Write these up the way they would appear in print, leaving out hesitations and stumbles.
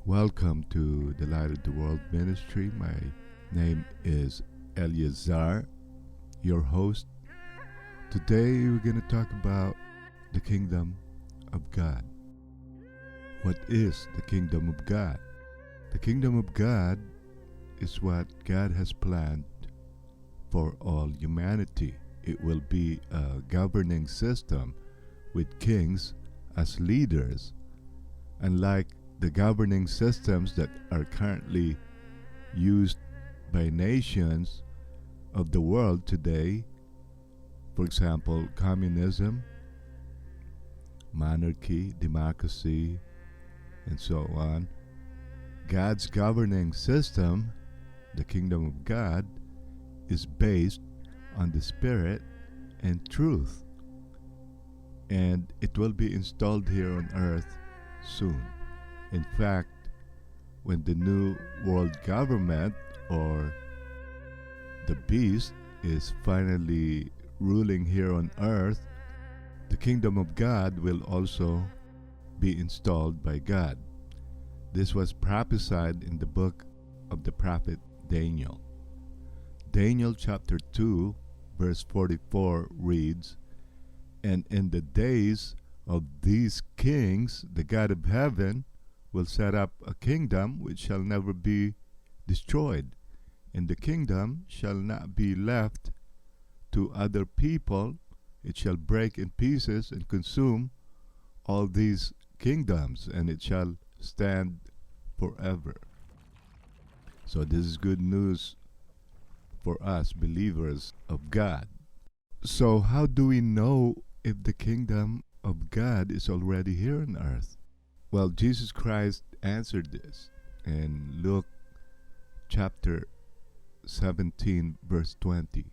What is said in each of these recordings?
Welcome to the Light of the World Ministry. My name is Eleazar, your host. Today we're going to talk about the kingdom of God. What is the kingdom of God? The kingdom of God is what God has planned for all humanity. It will be a governing system with kings as leaders, unlike the governing systems that are currently used by nations of the world today. For example, communism, monarchy, democracy, and so on. God's governing system, the kingdom of God, is based on the Spirit and truth, and it will be installed here on earth soon. In fact, when the new world government or the beast is finally ruling here on earth, the kingdom of God will also be installed by God. This was prophesied in the book of the prophet Daniel. Daniel chapter 2 verse 44 reads, "And in the days of these kings, the God of heaven will set up a kingdom which shall never be destroyed, and the kingdom shall not be left to other people. It shall break in pieces and consume all these kingdoms, and it shall stand forever." So this is good news for us believers of God. So how do we know if the kingdom of God is already here on earth? Well, Jesus Christ answered this in Luke chapter 17 verse 20.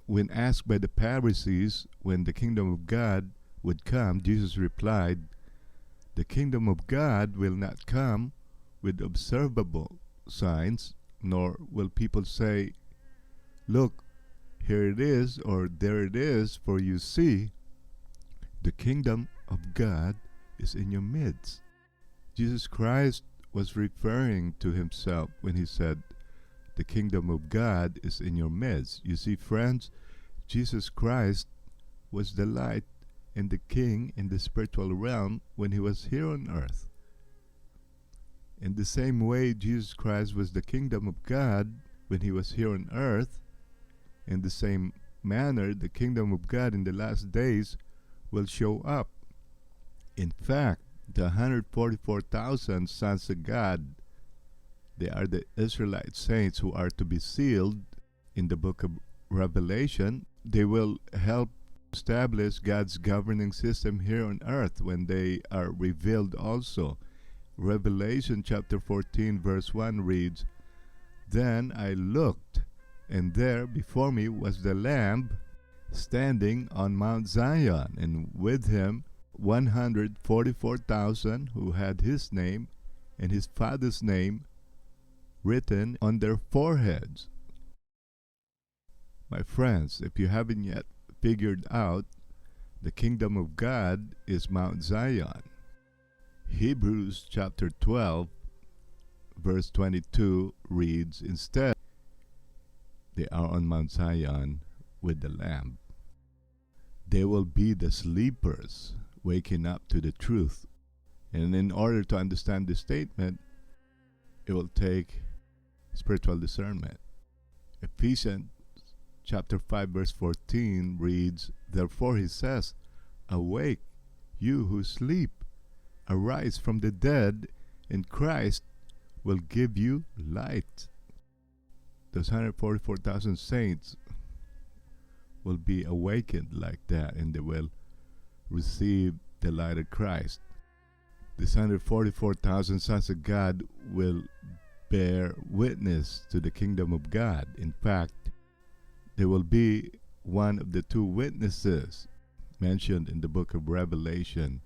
When asked by the Pharisees when the kingdom of God would come, Jesus replied, "The kingdom of God will not come with observable signs, nor will people say, 'Look, here it is,' or 'there it is,' for you see, the kingdom of God is in your midst." Jesus Christ was referring to himself when he said, "The kingdom of God is in your midst." You see, friends, Jesus Christ was the light and the king in the spiritual realm when he was here on earth. In the same way, Jesus Christ was the kingdom of God when he was here on earth. In the same manner, the kingdom of God in the last days will show up. In fact, the 144,000 sons of God, they are the Israelite saints who are to be sealed in the book of Revelation. They will help establish God's governing system here on earth when they are revealed also. Revelation chapter 14 verse 1 reads, "Then I looked, and there before me was the Lamb standing on Mount Zion, and with him 144,000 who had his name and his Father's name written on their foreheads." My friends, if you haven't yet figured out, the kingdom of God is Mount Zion. Hebrews chapter 12 verse 22 reads, "Instead, they are on Mount Zion with the Lamb." They will be the sleepers waking up to the truth. And in order to understand this statement, it will take spiritual discernment. Ephesians chapter 5 verse 14 reads, "Therefore he says, awake, you who sleep, arise from the dead, and Christ will give you light." Those 144,000 saints will be awakened like that, and they will receive the light of Christ. These 144,000 sons of God will bear witness to the kingdom of God. In fact, they will be one of the two witnesses mentioned in the book of Revelation